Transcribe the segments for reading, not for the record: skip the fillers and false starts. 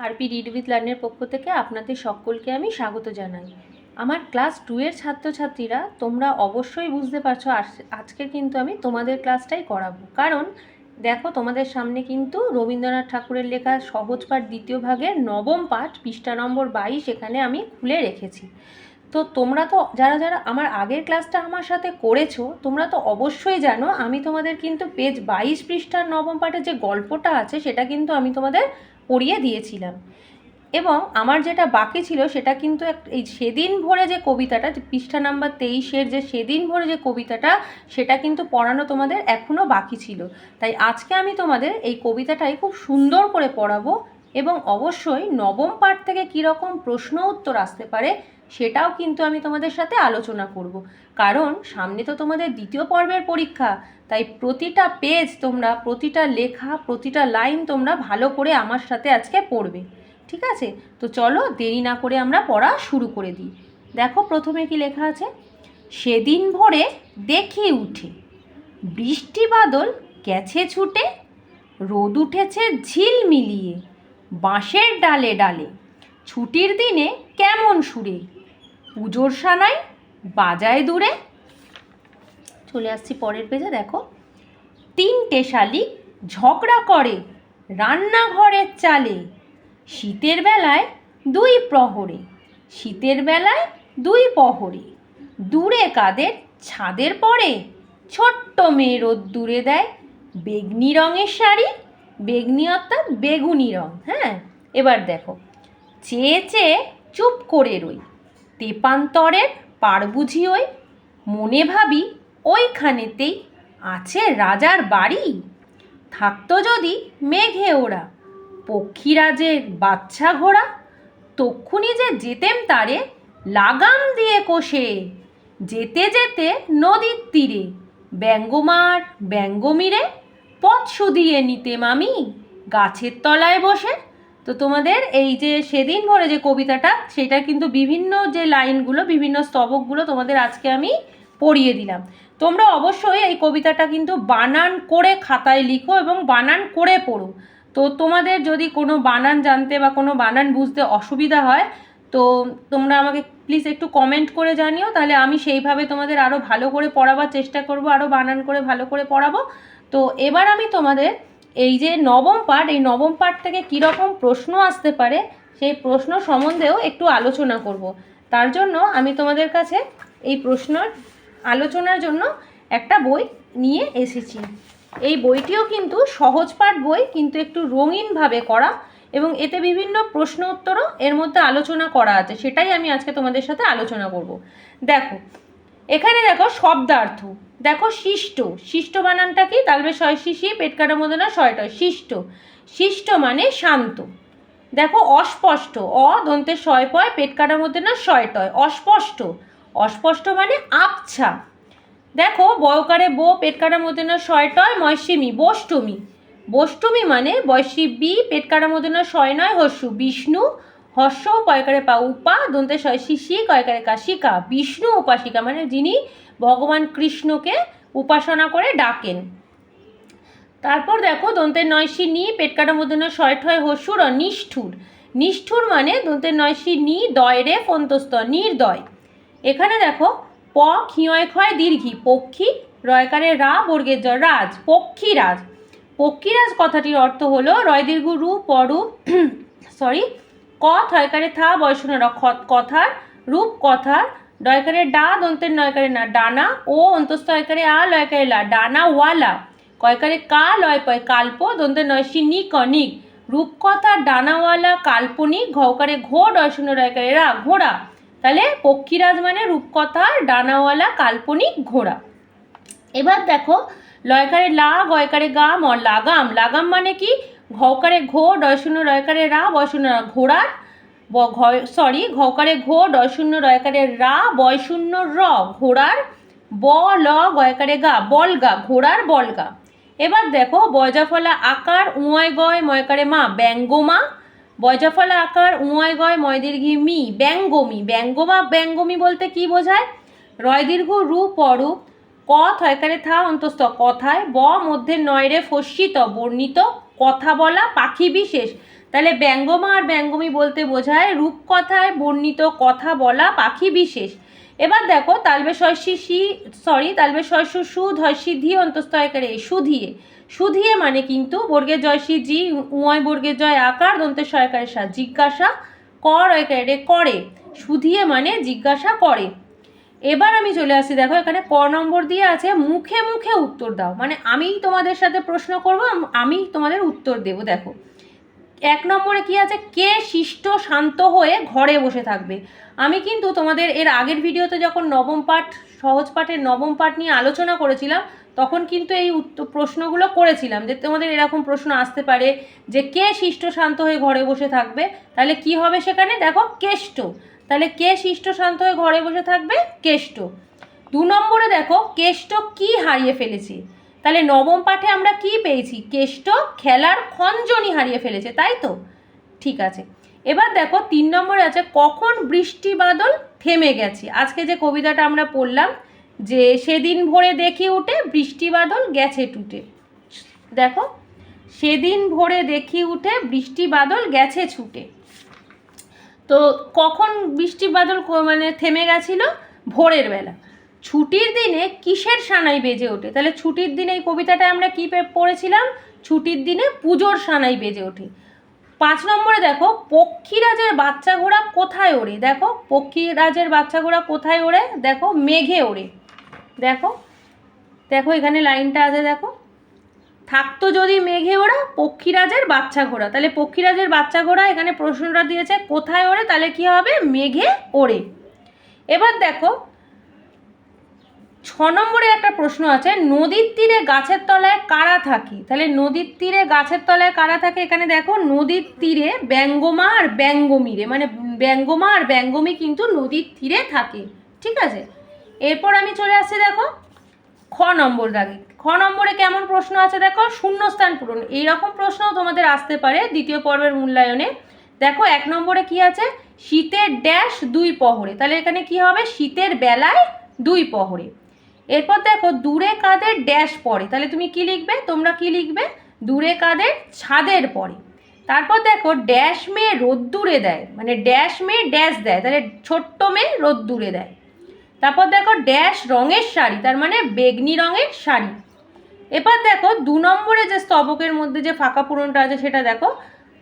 RP read with লার্নের পক্ষ থেকে আপনাদের সকলকে আমি স্বাগত জানাই। আমার ক্লাস 2 এর ছাত্রছাত্রীরা, তোমরা অবশ্যই বুঝতে পারছো আজকে কিন্তু আমি তোমাদের ক্লাসটাই করাবো। কারণ দেখো, তোমাদের সামনে কিন্তু রবীন্দ্রনাথ ঠাকুরের লেখা সহজ পাঠ দ্বিতীয় ভাগের নবম পাঠ পৃষ্ঠা নম্বর 22 এখানে আমি খুলে রেখেছি। তো তোমরা তো যারা যারা আমার আগের ক্লাসটা আমার সাথে করেছো, তোমরা তো অবশ্যই জানো আমি তোমাদের কিন্তু পেজ 22 পৃষ্ঠার নবম পাঠের যে গল্পটা আছে সেটা কিন্তু আমি তোমাদের পড়িয়ে দিয়েছিলাম। এবং আমার যেটা বাকি ছিল সেটা কিন্তু এই সেদিন ভোরে যে কবিতাটা, যে পৃষ্ঠা নাম্বার 23-এর যে সেদিন ভোরে যে কবিতাটা, সেটা কিন্তু পড়ানো তোমাদের এখনও বাকি ছিল। তাই আজকে আমি তোমাদের এই কবিতাটাই খুব সুন্দর করে পড়াবো এবং অবশ্যই নবম পাঠ থেকে কীরকম প্রশ্ন উত্তর আসতে পারে সেটাও কিন্তু আমি তোমাদের সাথে আলোচনা করব। কারণ সামনে তো তোমাদের দ্বিতীয় পর্বের পরীক্ষা, তাই প্রতিটা পেজ তোমরা, প্রতিটা লেখা, প্রতিটা লাইন তোমরা ভালো করে আমার সাথে আজকে পড়বে। ঠিক আছে? তো চলো দেরি না করে আমরা পড়া শুরু করে দিই। দেখো প্রথমে কি লেখা আছে। সেদিন ভোরে দেখি উঠে, বৃষ্টি বাদল গেছে ছুটে, রোদ উঠেছে ঝিলমিলিয়ে, বাঁশের ডালে ডালে, ছুটির দিনে কেমন সুরে, পুজোর সানাই বাজায় দূরে। চলে আসছি পরের পেজে। দেখো, তিনটে শালিক ঝগড়া করে রান্নাঘরের চালে, শীতের বেলায় দুই প্রহরে, শীতের বেলায় দুই প্রহরে, দূরে কাদের ছাদের পরে, ছোট্ট মেয়ে রোদ্দুরে দেয় বেগনি রঙের শাড়ি, বেগনি অর্থাৎ বেগুনি রঙ। হ্যাঁ, এবার দেখো, চেয়ে চেয়ে চুপ করে রই, তেপান্তরের পার বুঝি ওই, মনে ভাবি ওইখানেতেই আছে রাজার বাড়ি, থাকতো যদি মেঘে ওরা পক্ষীরাজের বাচ্চা ঘোড়া, তক্ষুনি যে যেতেম তারে লাগাম দিয়ে কষে, যেতে যেতে নদীর তীরে ব্যঙ্গমার ব্যঙ্গমিরে, পথ শুধিয়ে নিতেম আমি গাছের তলায় বসে। তো তোমাদের এই যে সেদিন ভোরে যে কবিতাটা, সেটা কিন্তু বিভিন্ন যে লাইনগুলো, বিভিন্ন স্তবকগুলো তোমাদের আজকে আমি পড়িয়ে দিলাম। তোমরা অবশ্যই এই কবিতাটা কিন্তু বানান করে খাতায় লিখো এবং বানান করে পড়ো। তো তোমাদের যদি কোনো বানান জানতে বা কোনো বানান বুঝতে অসুবিধা হয়, তো তোমরা আমাকে প্লিজ একটু কমেন্ট করে জানিও, তাহলে আমি সেইভাবে তোমাদের আরও ভালো করে পড়াবার চেষ্টা করব, আরও বানান করে ভালো করে পড়াবো। তো এবার আমি তোমাদের এই যে নবম পাঠ, এই নবম পাঠ থেকে কীরকম প্রশ্ন আসতে পারে সেই প্রশ্ন সম্বন্ধেও একটু আলোচনা করব। তার জন্য আমি তোমাদের কাছে এই প্রশ্নের আলোচনার জন্য একটা বই নিয়ে এসেছি। এই বইটিও কিন্তু সহজ পাঠ বই, কিন্তু একটু রঙিনভাবে করা, এবং এতে বিভিন্ন প্রশ্ন উত্তরও এর মধ্যে আলোচনা করা আছে, সেটাই আমি আজকে তোমাদের সাথে আলোচনা করব। দেখো এখানে দেখো শব্দার্থ। দেখো শিষ্ট, শিষ্ট বানানটা কি? তালবে শয় শিশি, পেট কাটার মধ্যে না শয়টয়, শিষ্ট। শিষ্ট মানে শান্ত। দেখো অস্পষ্ট, অ দন্তে শয় পয়, পেট কাটার মধ্যে না শয়টয়, অস্পষ্ট। অস্পষ্ট মানে আবছা। দেখো বয়কারে বো, পেট কাটার মধ্যে না শয়টয়, ময়সিমি, বষ্টমী। বষ্টমী মানে বয়সী বি, পেট কাটার মধ্যে না শয় নয়, হস্যু, বিষ্ণু। হর্ষ পয়কারে পা, উপা দন্তে শয় শিশি, কয়কারে কা, শিকা, বিষ্ণু উপাসিকা মানে যিনি ভগবান কৃষ্ণকে উপাসনা করে ডাকেন। তারপর দেখো দন্তের নয়সী নি, পেট কাটার মধ্যে না শয়ঠয় হস্যুর, নিষ্ঠুর। নিষ্ঠুর মানে দন্তের নয়সী নি, দয় রে ফন্তস্ত, নির্দয়। এখানে দেখো প ক্ষিয় ক্ষয় দীর্ঘি, পক্ষী, রয়কারে রা বর্গের জ, রাজ, পক্ষীরাজ। পক্ষীরাজ কথাটির অর্থ হলো রয় দীর্ঘ রূপ পরূপ সরি, ক থয়কারে থা বয়সন র, কথার, রূপ কথার, ডয়কারে ডা দন্তের নয়কারে না, ডানা, ও অন্তস্থ হয়কারে আ লয়কারে লা, ডানা ওয়ালা, কয়কারে কা লয় পয়, কাল্প দন্তের নয়সী নি, কনিক, রূপকথা, ডানাওয়ালা, কাল্পনিক, ঘকারে ঘো ডয়শূন্য রয়কারে রা, ঘোড়া। তাহলে পক্ষীরাজ মানে রূপকথার, ডানাওয়ালা, কাল্পনিক, ঘোড়া। এবার দেখো লয়কারে লা, গয়কারে গা, লাগাম। লাগাম মানে কি? ঘকারে ঘো ডয়শূন্য রয়কারে রা, বয়শূন্য ঘোড়ার, ঘকারে ঘো ডয়শূন্য রয়কারে রা, বয়শূন্য র, ঘোড়ার, ব ল গয়কারে গা, বলগা, ঘোড়ার বলগা। এবার দেখো বয়জাফলা আকার, উঁয় গয় ময়কারে মা, ব্যঙ্গমা। বয়জাফলা আকার, উঁয় গয় ময় দীর্ঘি মি, ব্যঙ্গমি। ব্যঙ্গমা, ব্যঙ্গমি বলতে কি বোঝায়? রয় দীর্ঘ রূপ অরূপ, ক থয়কারে থা অন্তস্থ কথায়, ব মধ্যে নয় রে ফস্যিত বর্ণিত, কথা বলা, পাখি বিশেষ। তাহলে ব্যঙ্গমা আর ব্যঙ্গমী বলতে বোঝায় রূপকথায় বর্ণিত কথা বলা পাখি বিশেষ। এবার দেখো তালবে শস্যি তালবে শস্য সু ধস্যি ধি অন্তস্তয়কারে সুধিয়ে। সুধিয়ে মানে কিন্তু বর্গের জয়সী জি, উয় বর্গের জয় আকার, দন্তের সয়কারের সাথ জিজ্ঞাসা কর একারে করে। সুধিয়ে মানে জিজ্ঞাসা করে। এবার আমি চলে আসছি, দেখো এখানে ক নম্বর দিয়ে আছে মুখে মুখে উত্তর দাও, মানে আমি তোমাদের সাথে প্রশ্ন করব, আমি তোমাদের উত্তর দেব। দেখো 1 নম্বরে কি আছে, কে শিষ্ট শান্ত হয়ে ঘরে বসে থাকবে। আমি কিন্তু তোমাদের এর আগের ভিডিওতে যখন নবম পাঠ, সহজ পাঠের নবম পাঠ নিয়ে আলোচনা করেছিলাম, তখন কিন্তু এই প্রশ্নগুলো করেছিলাম যে তোমাদের এরকম প্রশ্ন আসতে পারে যে কে শিষ্ট শান্ত হয়ে ঘরে বসে থাকবে, তাহলে কি হবে সেখানে, দেখো কেষ্ট। তাহলে কে শিষ্ট শান্ত হয়ে ঘরে বসে থাকবে, কেষ্ট। 2 নম্বরে দেখো কেষ্ট কি হারিয়ে ফেলেছে, তাহলে নবম পাঠে আমরা কি পেয়েছি, কেষ্ট খেলার খঞ্জনি হারিয়ে ফেলেছে, তাই তো, ঠিক আছে। এবার দেখো 3 নম্বরে আছে কখন বৃষ্টি বাদল থেমে গেছে। আজকে যে কবিতাটা আমরা পড়লাম যে সেদিন ভোরে দেখি উঠে বৃষ্টি বাদল গেছে টুটে, দেখো সেদিন ভোরে দেখি উঠে বৃষ্টি বাদল গেছে ছুটে। তো কখন বৃষ্টি বাদল মানে থেমে গেছিল, ভোরের বেলা। ছুটির দিনে কিসের সানাই বেজে ওঠে, তাহলে ছুটির দিনে এই কবিতাটা আমরা কি পড়েছিলাম, ছুটির দিনে পুজোর সানাই বেজে ওঠে। 5 নম্বরে দেখো পক্ষীরাজের বাচ্চা ঘোড়া কোথায় ওড়ে, দেখো পক্ষীরাজের বাচ্চা ঘোড়া কোথায় ওড়ে, দেখো মেঘে ওড়ে। দেখো দেখো এখানে লাইনটা আছে, দেখো থাকতো যদি মেঘে ওড়া পক্ষীরাজের বাচ্চা ঘোড়া, তাহলে পক্ষীরাজের বাচ্চা ঘোড়া এখানে প্রশ্নটা দিয়েছে কোথায় ওড়ে, তাহলে কি হবে, মেঘে ওড়ে। এবার দেখো 6 নম্বরে একটা প্রশ্ন আছে নদীর তীরে গাছের তলায় কারা থাকে, তাহলে নদীর তীরে গাছের তলায় কারা থাকে, এখানে দেখো নদীর তীরে ব্যঙ্গমা আর ব্যঙ্গমীরে, মানে ব্যঙ্গমা আর ব্যঙ্গমী কিন্তু নদীর তীরে থাকে, ঠিক আছে। এরপর আমি চলে আসছি, দেখো খ নম্বর দাগে। খ নম্বরে কেমন প্রশ্ন আছে, দেখো শূন্যস্থান পূরণ, এইরকম প্রশ্নও তোমাদের আসতে পারে দ্বিতীয় পর্বের মূল্যায়নে। দেখো 1 নম্বরে কি আছে, শীতের ড্যাশ 2 প্রহরে, তাহলে এখানে কি হবে, শীতের বেলায় 2 প্রহরে। এরপর দেখো দূরে কাদের ড্যাশ পড়ে, তাহলে তুমি কি লিখবে, তোমরা কি লিখবে, দূরে কাদের ছাদের পড়ে। তারপর দেখো ড্যাশ মেয়ে রোদ্দুরে দেয়, মানে ড্যাশ মেয়ে ড্যাশ দেয়, তাহলে ছোট্ট মেয়ে রোদ্দুরে দেয়। তারপর দেখো ড্যাশ রঙের শাড়ি, তার মানে বেগনি রঙের শাড়ি। এবার দেখো 2 নম্বরে যে স্তবকের মধ্যে যে ফাঁকা পূরণটা আছে সেটা দেখো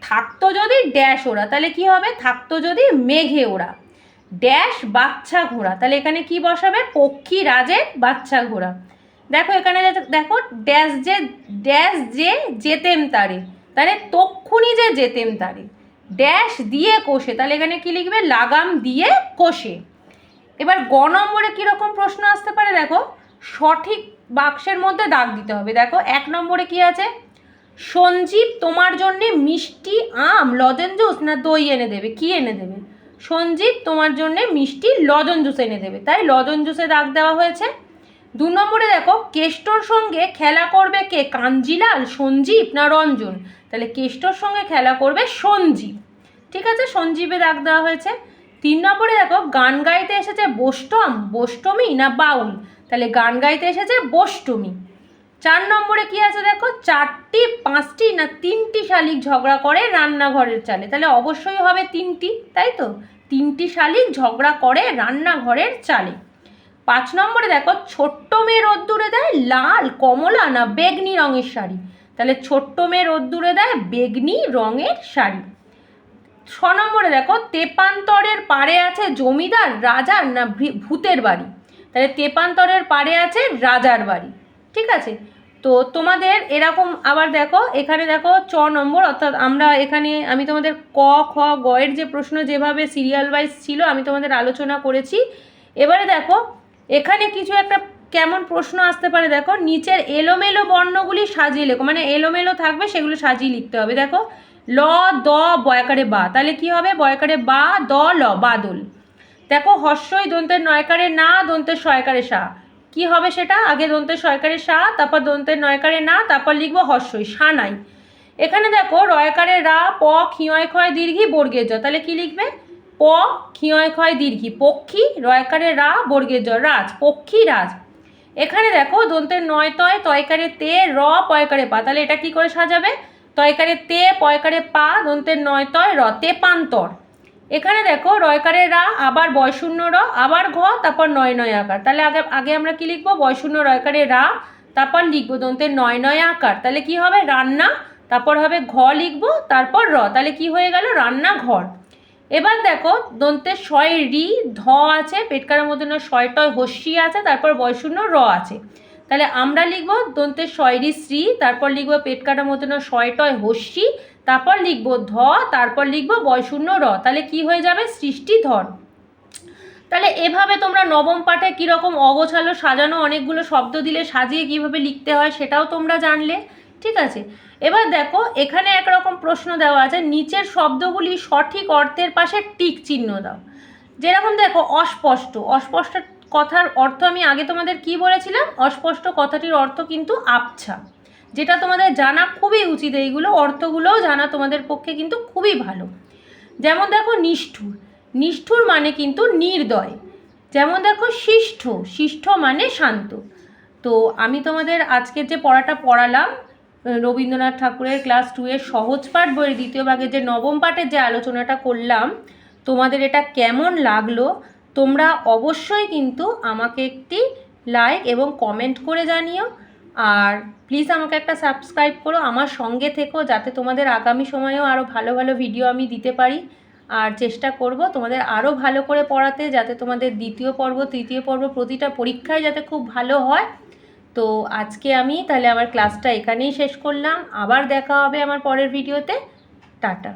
থাকতো যদি ড্যাশ ওরা, তাহলে কি হবে, থাকতো যদি মেঘে ওরা ড্যাশ বাচ্চা ঘোড়া, তাহলে এখানে কি বসাবে, পক্ষী রাজের বাচ্চা ঘোড়া। দেখো এখানে দেখো ড্যাশ যে যেতেম তারে, তাহলে তক্ষুনি যে যেতেম তারে ড্যাশ দিয়ে কোষে, তাহলে এখানে কি লিখবে, লাগাম দিয়ে কোষে। এবার গ নম্বরে কীরকম প্রশ্ন আসতে পারে, দেখো সঠিক বাক্সের মধ্যে দাগ দিতে হবে। দেখো 1 নম্বরে কি আছে, সঞ্জীব তোমার জন্যে মিষ্টি আম লজেন জুস না দই এনে দেবে, কি এনে দেবে, সঞ্জীব তোমার জন্যে মিষ্টি লজেন জুস এনে দেবে, তাই লজেন জুসে দাগ দেওয়া হয়েছে। 2 নম্বরে দেখো কেষ্টর সঙ্গে খেলা করবে কে, কাঞ্জিলাল সঞ্জীব না রঞ্জন, তাহলে কেষ্টর সঙ্গে খেলা করবে সঞ্জীব, ঠিক আছে, সঞ্জীবে দাগ দেওয়া হয়েছে। 3 নম্বরে দেখো গান গাইতে এসেছে বোষ্টমী না বাউল, তাহলে গান গাইতে এসেছে বোষ্টমী। 4 নম্বরে কি আছে, দেখো 4টি 5টি না 3টি শালিক ঝগড়া করে রান্নাঘরের চালে, তাহলে অবশ্যই হবে 3টি, তাই তো, 3টি শালিক ঝগড়া করে রান্নাঘরের চালে। 5 নম্বরে দেখো ছোট্ট মেয়ে রোদ্দুরে দেয় লাল কমলা না বেগনি রঙের শাড়ি, তাহলে ছোট্ট মেয়ে রোদ্দুরে দেয় বেগনি রঙের শাড়ি। 6 নম্বরে দেখো তেপান্তরের পাড়ে আছে জমিদার রাজার না ভূতের বাড়ি, তাহলে তেপান্তরের পাড়ে আছে রাজার বাড়ি, ঠিক আছে। তো তোমাদের এরকম আবার দেখো এখানে দেখো 6 নম্বর, অর্থাৎ আমরা এখানে আমি তোমাদের ক খ গ এর যে প্রশ্ন যেভাবে সিরিয়াল ওয়াইজ ছিল আমি তোমাদের আলোচনা করেছি। এবারে দেখো এখানে কিছু একটা কেমন প্রশ্ন আসতে পারে, দেখো নিচের এলোমেলো বর্ণগুলি সাজিয়ে লেখো, মানে এলোমেলো থাকবে সেগুলো সাজিয়ে লিখতে হবে। দেখো ল দ বয়াকারে বা, তাহলে কি হবে, বয়াকারে বা দ ল বাদল। দেখো হর্ষই দন্তের নয়কারে না দন্তের শয়কারে সা, কি হবে সেটা, আগে দন্তের শয়কারে সা, তারপর দন্তের নয়কারে না, তারপর লিখবো হর্ষই সানাই। এখানে দেখো রয়কারে রা প ক্ষিয় ক্ষয় দীর্ঘি বর্গের জ, তাহলে কি লিখবে, প ক্ষিয় ক্ষয় দীর্ঘি পক্ষী, রয়কারে রা বর্গের জ রাজ, পক্ষী রাজ। এখানে দেখো দন্তের নয় তয় তয়কারে তে র পয়কারে পা, তাহলে এটা কি করে সাজাবে, তয়কারে তে, পয়কারে পা, দন্তের নয় তয় র, তেপান্তর। এখানে দেখো রয়কারে রা, আবার বয়শূন্য র, আবার ঘ, তারপর নয় নয় আকার। তাহলে আগে আমরা কি লিখবো? বয়শূন্য রয়কারে রা, তারপর লিখবো দন্তের নয় নয় আকার। তাহলে কি হবে? রান্না, তারপর হবে ঘ লিখবো, তারপর র। তাহলে কি হয়ে গেল? রান্নাঘর। এবার দেখো দন্তের শয় রি, ধ আছে, পেটকারের মধ্যে না শয়টয় হস্যি আছে, তারপর বয়শূন্য র আছে। তাহলে আমরা লিখবো দন্তের শয় রি শ্রী, তারপর লিখবো পেটকাটার মধ্যে না শয়টয় হস্যি, তারপর লিখবো ধ, তারপর লিখবো বয়শূন্য র। তাহলে কি হয়ে যাবে? সৃষ্টিধর। তাহলে এভাবে তোমরা নবম পাঠে কীরকম অগোছালো সাজানো অনেকগুলো শব্দ দিলে সাজিয়ে কীভাবে লিখতে হয় সেটাও তোমরা জানলে। ঠিক আছে, এবার দেখো এখানে একরকম প্রশ্ন দেওয়া আছে, নিচের শব্দগুলি সঠিক অর্থের পাশে টিক চিহ্ন দাও। যেরকম দেখো অস্পষ্ট, অস্পষ্ট কথার অর্থ আমি আগে তোমাদের কি বলেছিলাম? অস্পষ্ট কথাটির অর্থ কিন্তু আবছা, যেটা তোমাদের জানা খুবই উচিত। এইগুলো অর্থগুলোও জানা তোমাদের পক্ষে কিন্তু খুবই ভালো। যেমন দেখো নিষ্ঠুর, নিষ্ঠুর মানে কিন্তু নির্দয়। যেমন দেখো শিষ্ঠ, শিষ্ঠ মানে শান্ত। তো আমি তোমাদের আজকের যে পড়াটা পড়ালাম রবীন্দ্রনাথ ঠাকুরের ক্লাস 2 এর সহজ পাঠ বইয়ের দ্বিতীয় ভাগের যে নবম পাঠের যে আলোচনাটা করলাম, তোমাদের এটা কেমন লাগলো তোমরা অবশ্যই কিন্তু আমাকে একটি লাইক এবং কমেন্ট করে জানিও। আর প্লিজ আমাকে একটা সাবস্ক্রাইব করো, আমার সঙ্গে থেকো, যাতে তোমাদের আগামী সময়েও আরও ভালো ভালো ভিডিও আমি দিতে পারি। আর চেষ্টা করব তোমাদের আরও ভালো করে পড়াতে, যাতে তোমাদের দ্বিতীয় পর্ব, তৃতীয় পর্ব প্রতিটা পরীক্ষায় যাতে খুব ভালো হয়। তো আজকে আমি তাহলে আমার ক্লাসটা এখানেই শেষ করলাম। আবার দেখা হবে আমার পরের ভিডিওতে। টাটা।